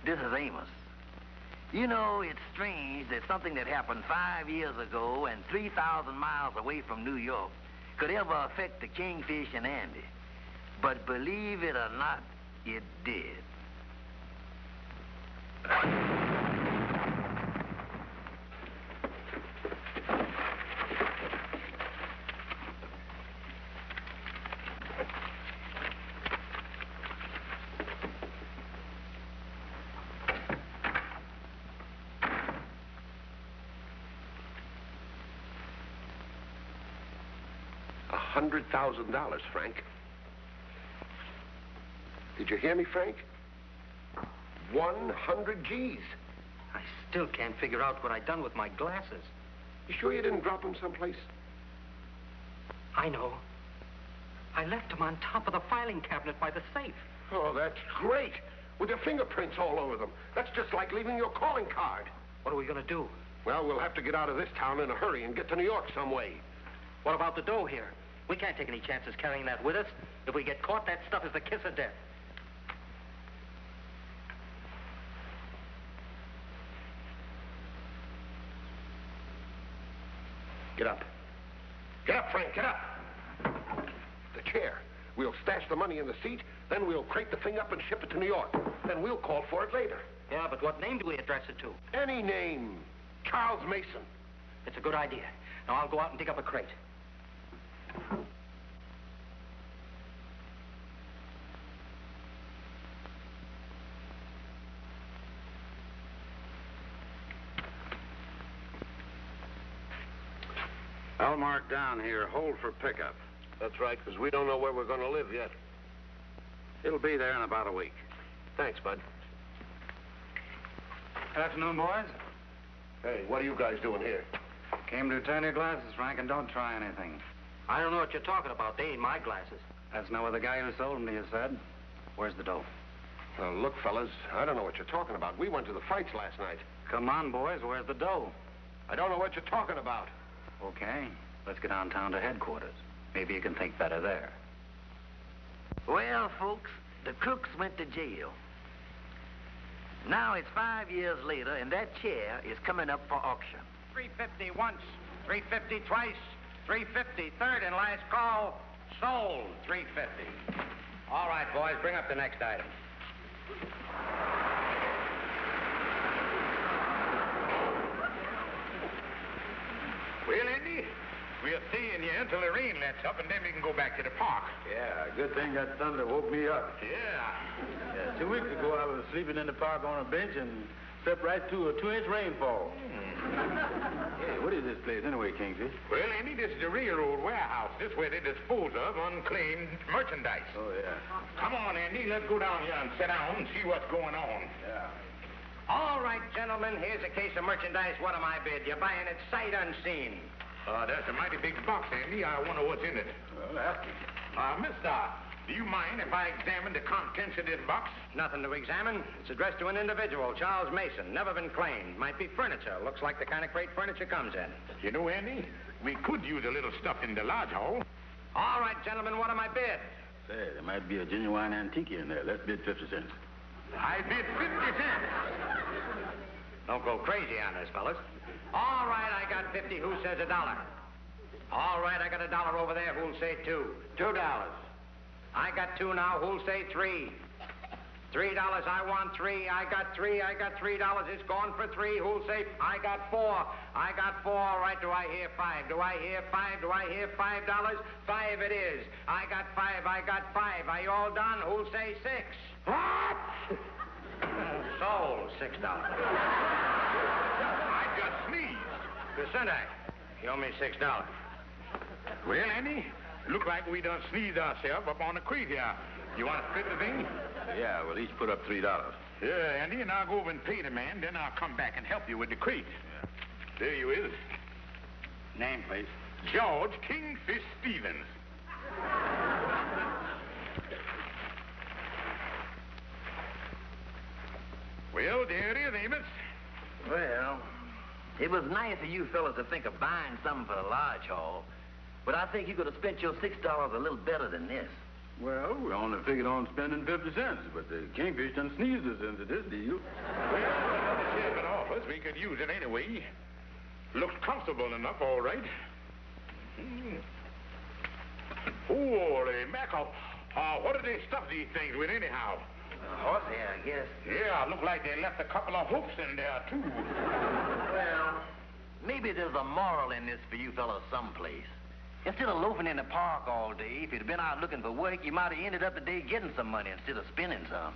This is Amos. You know, it's strange that something that happened 5 years ago and 3,000 miles away from New York could ever affect the Kingfish and Andy. But believe it or not, it did. $100,000, Frank. Did you hear me, Frank? 100 G's. I still can't figure out what I done with my glasses. You sure you didn't drop them someplace? I know. I left them on top of the filing cabinet by the safe. Oh, that's great. With your fingerprints all over them. That's just like leaving your calling card. What are we going to do? Well, we'll have to get out of this town in a hurry and get to New York some way. What about the dough here? We can't take any chances carrying that with us. If we get caught, that stuff is the kiss of death. Get up. Get up, Frank, get up. The chair. We'll stash the money in the seat, then we'll crate the thing up and ship it to New York. Then we'll call for it later. Yeah, but what name do we address it to? Any name. Charles Mason. It's a good idea. Now, I'll go out and dig up a crate. I'll mark down here, hold for pickup. That's right, because we don't know where we're going to live yet. It'll be there in about a week. Thanks, bud. Good afternoon, boys. Hey, what are you guys doing here? Came to return your glasses, Frank, and don't try anything. I don't know what you're talking about. They ain't my glasses. That's not what the guy who sold them to you said. Where's the dough? Look, fellas, I don't know what you're talking about. We went to the fights last night. Come on, boys. Where's the dough? I don't know what you're talking about. Okay. Let's get downtown to headquarters. Maybe you can think better there. Well, folks, the crooks went to jail. Now it's 5 years later, and that chair is coming up for auction. $350 once, $350 twice, $350 third and last call. Sold, $350. All right, boys, bring up the next item. Well, Andy, we'll stay in here until the rain lets up, and then we can go back to the park. Yeah, good thing that thunder woke me up. Yeah. 2 weeks ago, I was sleeping in the park on a bench and stepped right through a 2-inch rainfall. Hey, what is this place anyway, Kingfish? Well, Andy, this is the railroad warehouse. This is where they dispose of unclaimed merchandise. Oh, yeah. Come on, Andy, let's go down here and sit down and see what's going on. Yeah. All right, gentlemen, here's a case of merchandise. What am I bid? You're buying it sight unseen. That's a mighty big box, Andy. I wonder what's in it. Well, ask him. Mister, do you mind if I examine the contents of this box? Nothing to examine. It's addressed to an individual, Charles Mason. Never been claimed. Might be furniture. Looks like the kind of crate furniture comes in. You know, Andy, we could use a little stuff in the lodge hall. All right, gentlemen, what am I bid? Say, there might be a genuine antique in there. Let's bid 50 cents. I bid 50 cents. Don't go crazy on this, fellas. All right, I got 50. Who says $1? All right, I got $1 over there. Who'll say 2? $2. I got 2 now. Who'll say 3? $3. I want 3. I got 3. I got $3. It's gone for 3. Who'll say? I got 4. I got 4. All right, do I hear 5? Do I hear 5? Do I hear $5? 5 it is. I got 5. I got 5. Are you all done? Who'll say 6? What? Sold, $6. I just sneezed. Vicente, you owe me $6. Well, Andy, look like we done sneezed ourselves up on the crate here. You want to split the thing? Yeah, we'll each put up $3. Yeah, Andy, and I'll go over and pay the man, then I'll come back and help you with the crate. Yeah. There you is. Name, please. George Kingfish Stevens. Well, there it is, Amos. Well, it was nice of you fellas to think of buying something for the lodge hall, but I think you could have spent your $6 a little better than this. Well, we only figured on spending 50 cents, but the Kingfish done sneezed us into this deal. Well, the chairman offers we could use it anyway. Looks comfortable enough, all right. Holy mackerel. What do they stuff these things with anyhow? Horsehair, I guess. Yeah, look like they left a couple of hoofs in there, too. Well, maybe there's a moral in this for you fellows someplace. Instead of loafing in the park all day, if you'd been out looking for work, you might have ended up the day getting some money instead of spending some.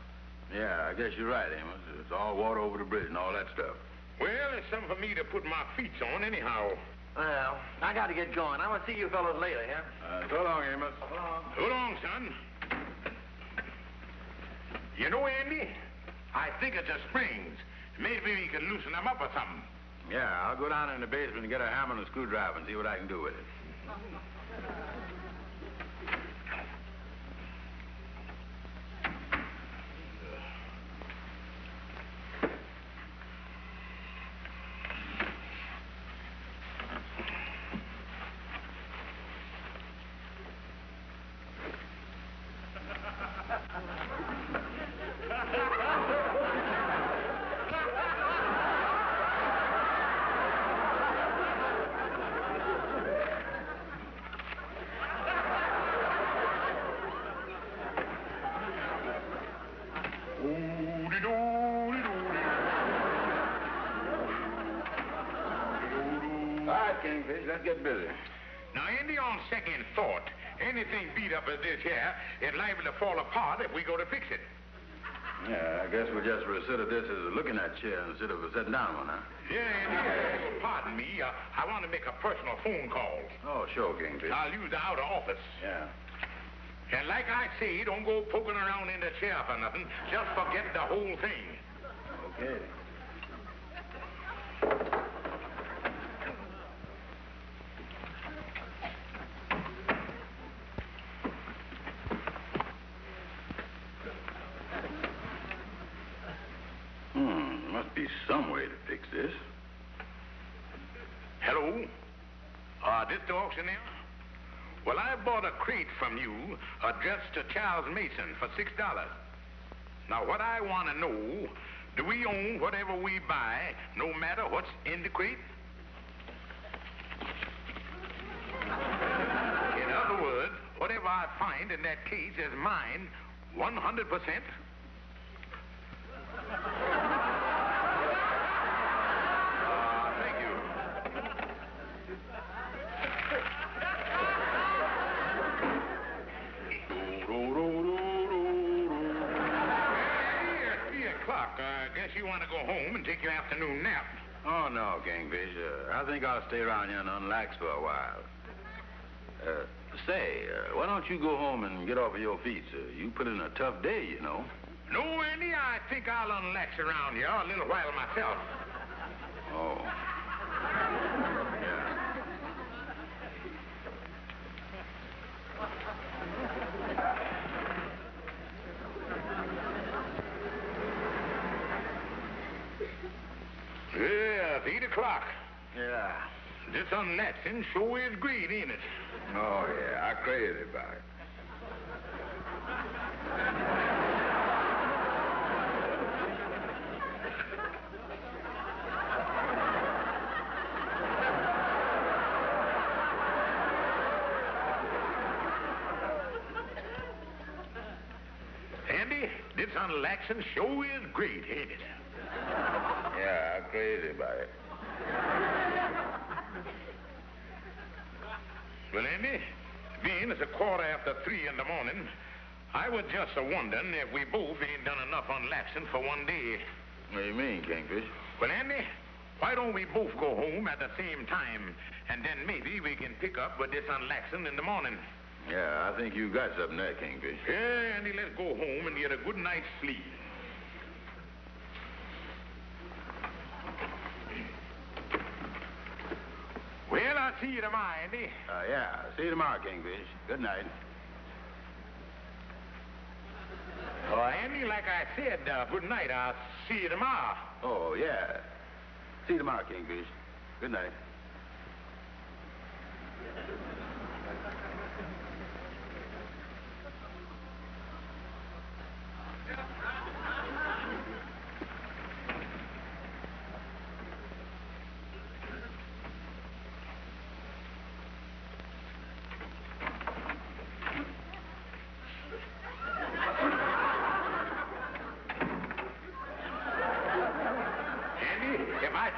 Yeah, I guess you're right, Amos. It's all water over the bridge and all that stuff. Well, it's something for me to put my feet on anyhow. Well, I got to get going. I want to see you fellows later, yeah? So long, Amos. So long. So long, son. You know, Andy, I think it's the springs. Maybe we can loosen them up or something. Yeah, I'll go down in the basement and get a hammer and a screwdriver and see what I can do with it. Kingfish, let's get busy. Now, Andy, on second thought, anything beat up as this here is liable to fall apart if we go to fix it. Yeah, I guess we'll just consider this as a looking at chair instead of a sitting down one, huh? Yeah, Andy, pardon me. I want to make a personal phone call. Oh, sure, Kingfish. I'll use the outer office. Yeah. And like I say, don't go poking around in the chair for nothing. Just forget the whole thing. Okay. Must be some way to fix this. Hello? This the auctioneer? Well, I bought a crate from you addressed to Charles Mason for $6. Now, what I want to know, do we own whatever we buy, no matter what's in the crate? In other words, whatever I find in that case is mine 100%? Thank you. It's 3 o'clock. I guess you want to go home and take your afternoon nap. Oh, no, Kingfish. I think I'll stay around here and unlax for a while. Say, why don't you go home and get off of your feet, sir? You put in a tough day, you know. No, Andy, I think I'll unlax around here a little while myself. Oh. Yeah. Yeah, it's 8 o'clock. Yeah. This unlaxing sure is great, ain't it? Oh, yeah. I'm crazy about it. Andy, this unlaxing sure is great, ain't it? Yeah, I'm crazy about it. Well, Andy, being it's 3:15 in the morning, I was just wondering if we both ain't done enough unlaxing for one day. What do you mean, Kingfish? Well, Andy, why don't we both go home at the same time, and then maybe we can pick up with this unlaxing in the morning. Yeah, I think you got something there, Kingfish. Yeah, Andy, let's go home and get a good night's sleep. Well, I'll see you tomorrow, Andy. Yeah. See you tomorrow, Kingfish. Good night. Andy, like I said, good night. I'll see you tomorrow. Oh, yeah. See you tomorrow, Kingfish. Good night.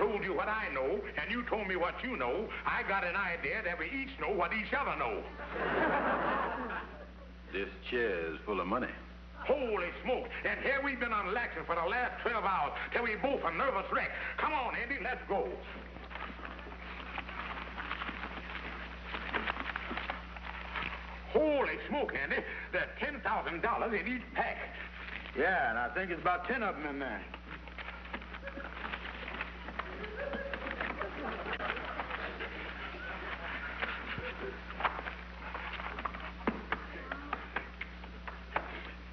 told you what I know, and you told me what you know, I got an idea that we each know what each other know. This chair is full of money. Holy smoke. And here we've been on Laxton for the last 12 hours till we both are nervous wreck. Come on, Andy, let's go. Holy smoke, Andy. There's $10,000 in each pack. Yeah, and I think it's about 10 of them in there.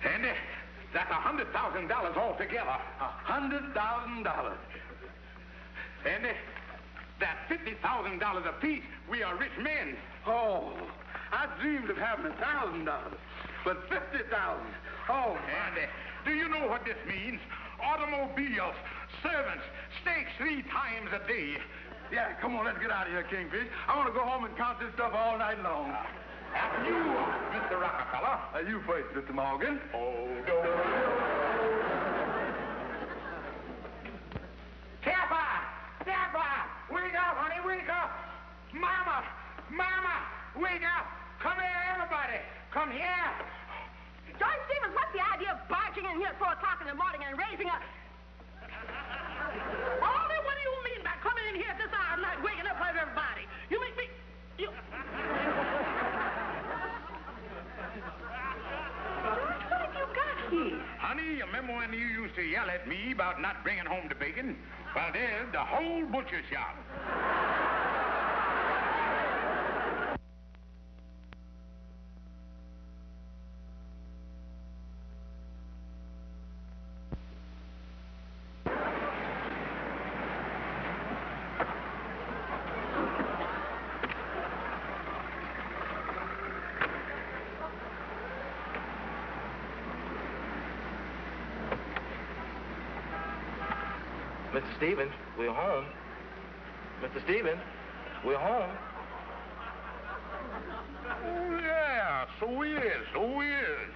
Andy, that's $100,000 altogether. $100,000. Andy, that's $50,000 apiece. We are rich men. Oh, I dreamed of having $1,000, but $50,000. Oh, Andy, do you know what this means? Automobiles, servants, steaks 3 times a day. yeah, come on, let's get out of here, Kingfish. I want to go home and count this stuff all night long. That's you, Mr. Rockefeller. You first, Mr. Morgan. Oh, no. Sapphire, wake up, honey, wake up. Mama, wake up. Come here, everybody. Come here. George Stevens, what's the idea of barging in here at 4 o'clock in the morning and raising a... Ollie, what do you mean by coming in here at this hour of night, waking up everybody? You make me... George, what have you got here? Honey, you remember when you used to yell at me about not bringing home the bacon? Well, there's the whole butcher shop. Mr. Stevens, we're home. Mr. Stevens, we're home. Oh, yeah, so he is, so he is.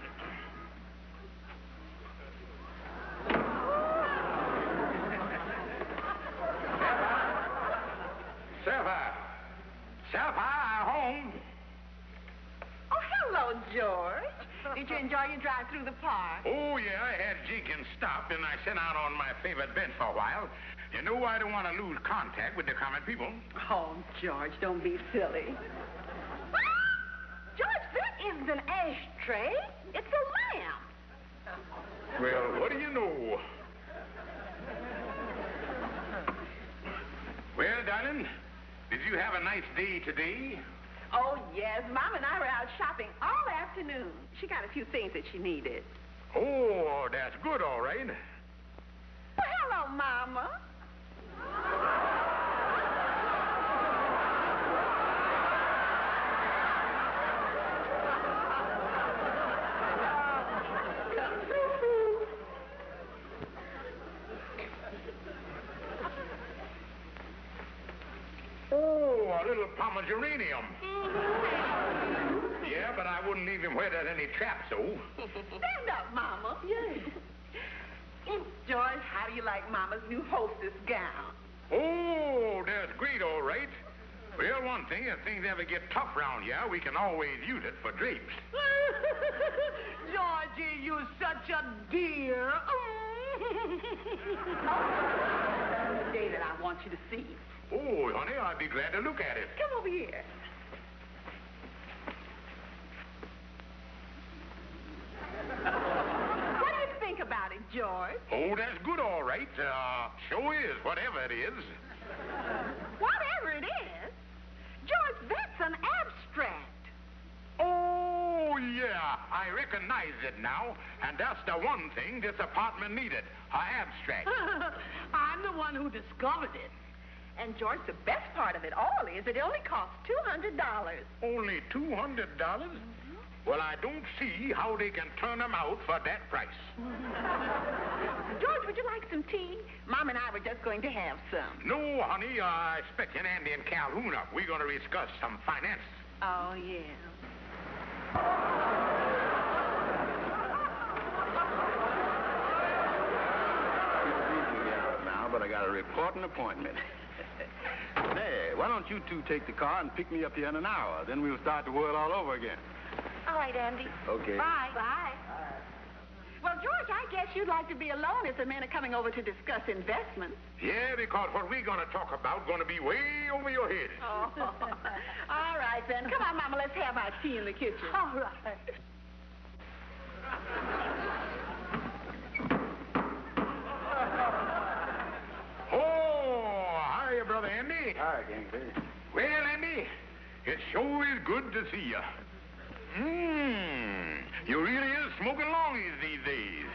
Sapphire, home. Oh, hello, George. Did you enjoy your drive through the park? Oh, yeah, I had Jenkins stop, and I sat out on my favorite bench for a while. You know, I don't want to lose contact with the common people. Oh, George, don't be silly. George, that isn't an ashtray. It's a lamp. Well, what do you know? Well, darling, did you have a nice day today? Oh, yes. Mom and I were out shopping all afternoon. She got a few things that she needed. Oh, that's good, all right. Well, hello, Mama. Oh, a little pomeranium. Yeah, but I wouldn't leave him where there's any traps, so. Stand up, Mama. Yes. George, how do you like Mama's new hostess gown? Oh, that's great, all right. Well, one thing, if things ever get tough round here, we can always use it for drapes. Georgie, you're such a dear. That's the day that I want you to see. Oh, honey, I'd be glad to look at it. Come over here. What do you think about it, George? Oh, that's good, all right. Sure is, whatever it is. Whatever it is? George, that's an abstract. Oh, yeah, I recognize it now. And that's the one thing this apartment needed, an abstract. I'm the one who discovered it. And, George, the best part of it all is it only costs $200. Only $200? Well, I don't see how they can turn them out for that price. George, would you like some tea? Mom and I were just going to have some. No, honey, I expect Andy and Calhoun up. We're going to discuss some finance. Oh, yeah. Now, but I got to report caught an appointment. Say, why don't you two take the car and pick me up here in an hour? Then we'll start the world all over again. All right, Andy. Okay. Bye. Bye. Well, George, I guess you'd like to be alone if the men are coming over to discuss investments. Yeah, because what we're going to talk about going to be way over your head. Oh. All right, then. Come on, Mama, let's have our tea in the kitchen. All right. Oh, hiya, Brother Andy. Hi, Kingfish. Well, Andy, it sure is good to see you. You really is smoking longies these days.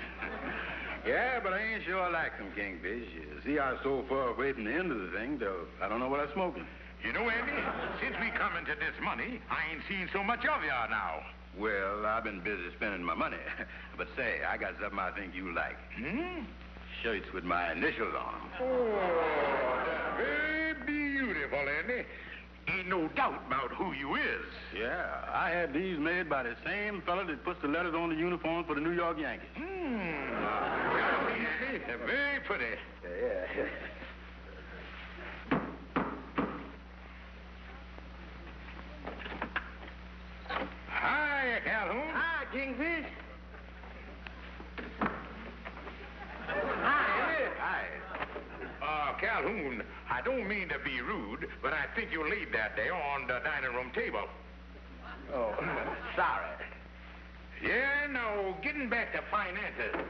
Yeah, but I ain't sure I like them, Kingfish. You see, I'm so far away from the end of the thing, though I don't know what I'm smoking. You know, Andy, since we come into this money, I ain't seen so much of you now. Well, I've been busy spending my money. But say, I got something I think you like. Shirts with my initials on them. Oh, that's very beautiful, Andy. Ain't no doubt about who you is. Yeah, I had these made by the same fella that puts the letters on the uniform for the New York Yankees. Andy, they're very pretty. Yeah. Hi, Calhoun. Hi, Kingfish. Calhoun, I don't mean to be rude, but I think you laid that there on the dining room table. Oh, sorry. Yeah, no, getting back to finances.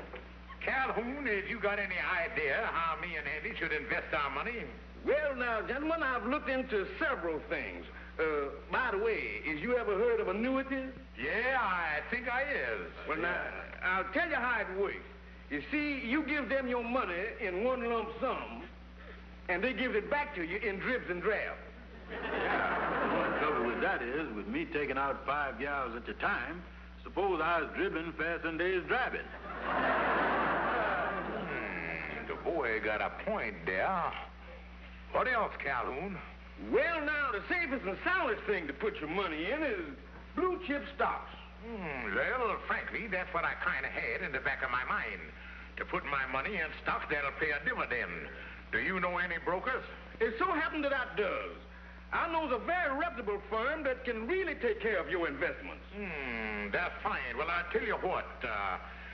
Calhoun, have you got any idea how me and Andy should invest our money? Well, now, gentlemen, I've looked into several things. By the way, is you ever heard of annuities? Yeah, I think I is. Well, now, I'll tell you how it works. You see, you give them your money in one lump sum, and they give it back to you in dribs and drabs. Yeah. One trouble with that is, with me taking out 5 gals at a time, suppose I was dribbling faster than they was driving. The boy got a point there. What else, Calhoun? Well, now, the safest and soundest thing to put your money in is blue chip stocks. Well, frankly, that's what I kind of had in the back of my mind. To put my money in stocks that'll pay a dividend. Do you know any brokers? It so happens that I does. I knows a very reputable firm that can really take care of your investments. That's fine. Well, I'll tell you what.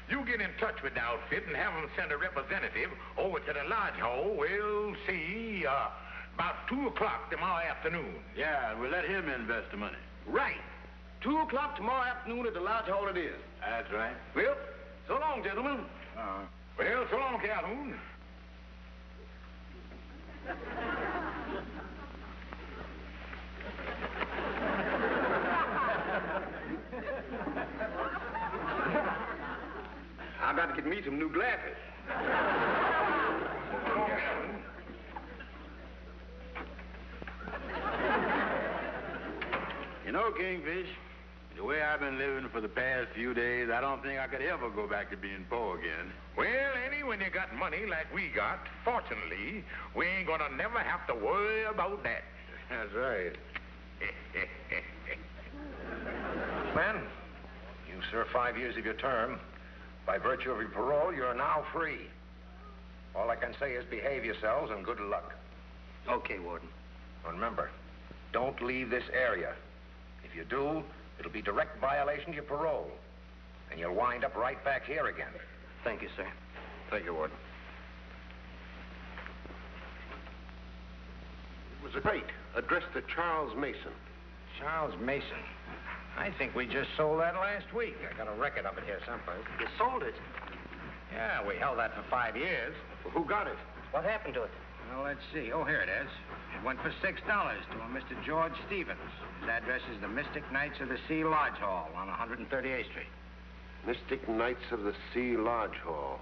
You get in touch with the outfit and have them send a representative over to the lodge hall. We'll see, about 2 o'clock tomorrow afternoon. Yeah, we'll let him invest the money. Right. 2 o'clock tomorrow afternoon at the lodge hall it is. That's right. Well, so long, gentlemen. Well, so long, Calhoun. I got to get me some new glasses. You know, Kingfish, the way I've been living for the past few days, I don't think I could ever go back to being poor again. Well, Annie, when you got money like we got, fortunately, we ain't gonna never have to worry about that. That's right. Men, you served 5 years of your term. By virtue of your parole, you're now free. All I can say is behave yourselves and good luck. Okay, Warden. Remember, don't leave this area. If you do, it'll be direct violation to your parole. And you'll wind up right back here again. Thank you, sir. Thank you, Warden. It was a crate addressed to Charles Mason. Charles Mason. I think we just sold that last week. I got a record of it here someplace. You sold it? Yeah, we held that for 5 years. Well, who got it? What happened to it? Well, let's see. Oh, here it is. It went for $6 to a Mr. George Stevens. His address is the Mystic Knights of the Sea Lodge Hall on 138th Street. Mystic Knights of the Sea Lodge Hall.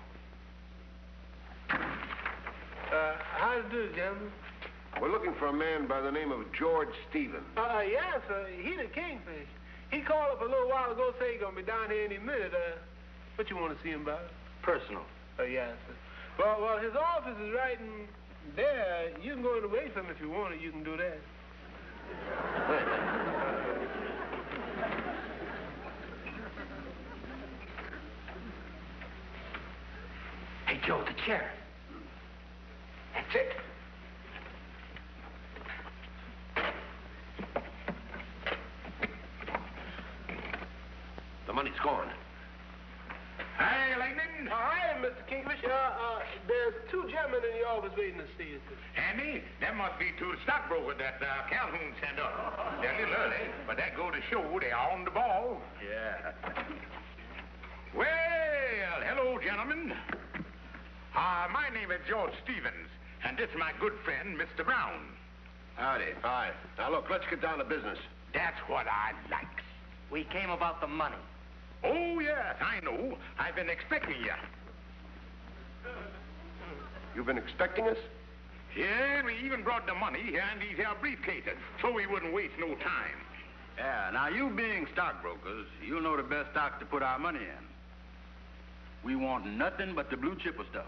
How to do, gentlemen? We're looking for a man by the name of George Stevens. Yes, sir. He the Kingfish. He called up a little while ago, say he's gonna be down here any minute. What you want to see him about? Personal. Yes, sir. Well, his office is right in there. You can go to wait for him if you want it. You can do that. Hey, Joe, the chair. That Sit. The money's gone. Hey, Lightning. Hi, Mr. Kingfish. There's two gentlemen in the office waiting to see you. Andy, that must be two stockbrokers that Calhoun sent up. They're a little early, but that go to show they're on the ball. Yeah. Well, hello, gentlemen. My name is George Stevens, and this is my good friend, Mr. Brown. Howdy. Hi. Now, look, let's get down to business. That's what I like. We came about the money. Oh, yes, I know. I've been expecting you. You've been expecting us? Yeah, we even brought the money here in these here briefcases, so we wouldn't waste no time. Yeah, now you being stockbrokers, you'll know the best stocks to put our money in. We want nothing but the blue chipper stuff.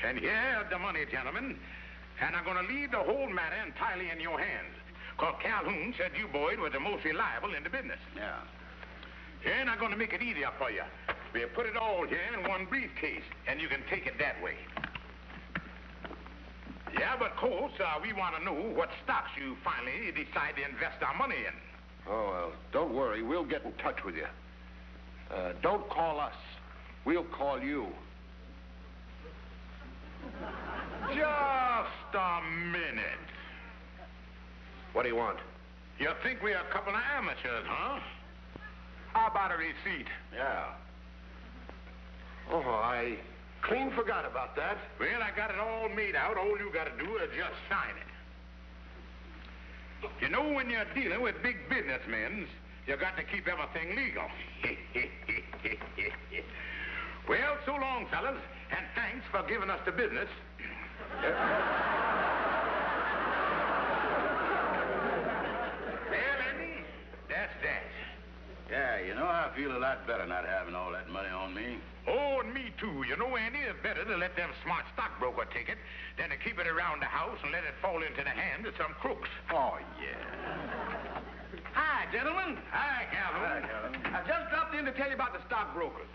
And here's the money, gentlemen. And I'm going to leave the whole matter entirely in your hands. Because Calhoun said you boys were the most reliable in the business. Yeah. And I'm going to make it easier for you. We'll put it all here in one briefcase, and you can take it that way. Yeah, but, of course, we want to know what stocks you finally decide to invest our money in. Oh, well, don't worry. We'll get in touch with you. Don't call us. We'll call you. Just a minute. What do you want? You think we're a couple of amateurs, huh? How about a receipt? Yeah. Oh, I clean forgot about that. Well, I got it all made out. All you got to do is just sign it. You know, when you're dealing with big businessmen, you got to keep everything legal. Well, so long, fellas, and thanks for giving us the business. Well, Andy, that's that. Yeah, you know, I feel a lot better not having all that money on me. Oh, and me too. You know, Andy, it's better to let them smart stockbroker take it than to keep it around the house and let it fall into the hands of some crooks. Oh, yeah. Hi, gentlemen. Hi, Calhoun. I just dropped in to tell you about the stockbrokers.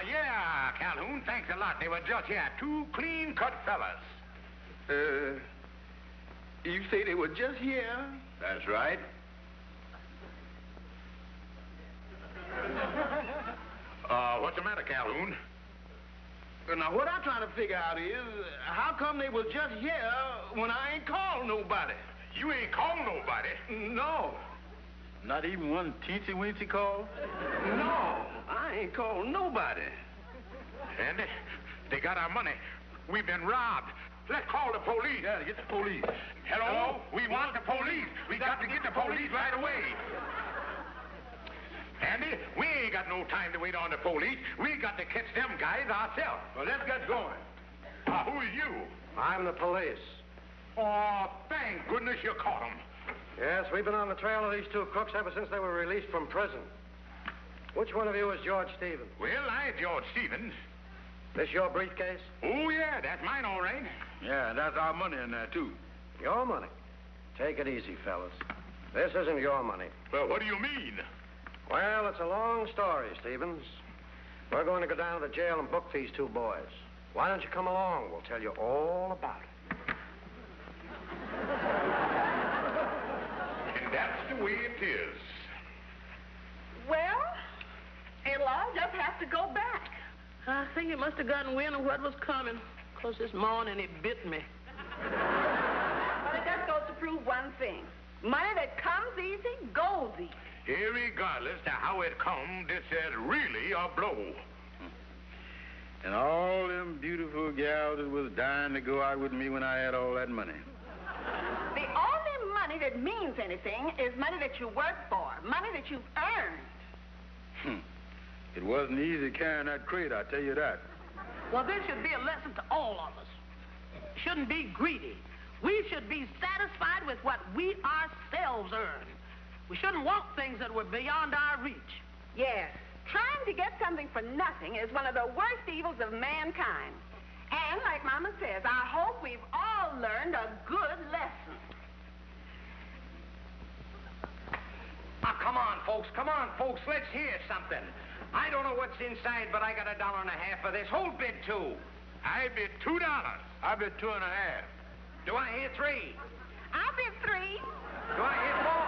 Yeah, Calhoun, thanks a lot. They were just here, two clean-cut fellas. You say they were just here? That's right. What's the matter, Calhoun? Now, what I'm trying to figure out is, how come they was just here when I ain't called nobody? You ain't called nobody. No. Not even one teensy-weensy call? No, I ain't called nobody. Andy, they got our money. We've been robbed. Let's call the police. Yeah, get the police. Hello? We want the police. We got to get the police right away. Andy, we ain't got no time to wait on the police. We got to catch them guys ourselves. Well, let's get going. Who is you? I'm the police. Oh, thank goodness you caught them. Yes, we've been on the trail of these two crooks ever since they were released from prison. Which one of you is George Stevens? Well, I'm George Stevens. This your briefcase? Oh, yeah, that's mine, all right. Yeah, that's our money in there, too. Your money? Take it easy, fellas. This isn't your money. Well, what do you mean? Well, it's a long story, Stevens. We're going to go down to the jail and book these two boys. Why don't you come along? We'll tell you all about it. And that's the way it is. Well, it'll all just have to go back. I think he must have gotten wind of what was coming, 'cause this morning he bit me. But it just goes to prove one thing. Money that comes easy, goes easy. Irregardless to how it come, this is really a blow. And all them beautiful gals that was dying to go out with me when I had all that money. The only money that means anything is money that you work for, money that you've earned. It wasn't easy carrying that crate, I tell you that. Well, this should be a lesson to all of us. Shouldn't be greedy. We should be satisfied with what we ourselves earn. We shouldn't want things that were beyond our reach. Yes, trying to get something for nothing is one of the worst evils of mankind. And like Mama says, I hope we've all learned a good lesson. Come on, folks. Let's hear something. I don't know what's inside, but I got $1.50 for this whole bid, too. I bid $2. I bid 2.5. Do I hear three? I'll bid 3. Do I hear 4?